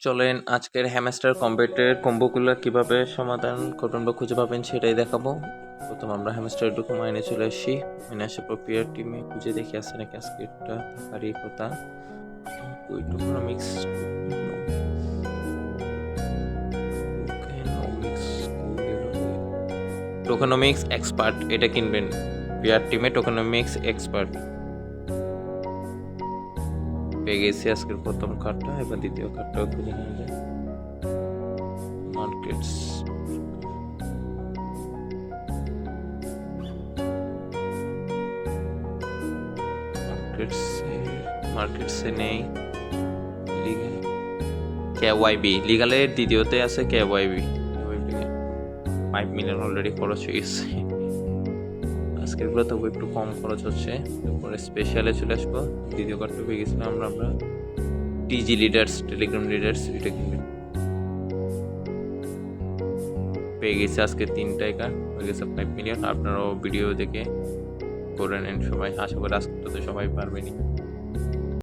চলেন আজকের হ্যামস্টার কম্বেটের কম্বোগুলো কিভাবে সমাধান করবেন বা খুঁজে পাবেন সেটাই দেখাবো। প্রথম আমরা হ্যামস্টার ঢুকে মাইনে চলে আসি। মাইনে আসে প্রক্রিয়ার টিমে খুঁজে দেখি আসছে নাকি আজকে এটা থাকারই কথা। টোকেনোমিক্স টোকেনোমিক্স এক্সপার্ট এটা কিনবেন। পিয়ার টিমে টোকেনোমিক্স এক্সপার্ট পেয়ে গেছি আজকের প্রথম কার্ডটা। এবার দ্বিতীয় কার্ডটাও খুঁজে নেওয়া যায়। মার্কেটস মার্কেটসে নেই। কেওয়াইবি লিগালের দ্বিতীয়তে আছে কেওয়াইবি 5 মিলিয়ন অলরেডি খরচ হয়ে গেছে। আজকের গুলো তবু একটু কম খরচ হচ্ছে। তারপরে স্পেশালে চলে আসবো। দ্বিতীয় কার্ডটা পেয়ে গেছিলাম আমরা টিজি লিডার্স টেলিগ্রাম লিডার্স এটা কিনবেন। পেয়ে গেছে আজকে 3টাই কার্ড হয়ে গেছে 5 মিলিয়ন। আপনারাও ভিডিও দেখে করে নেন সবাই। আশা করি আজকে তো সবাই পারবেনই।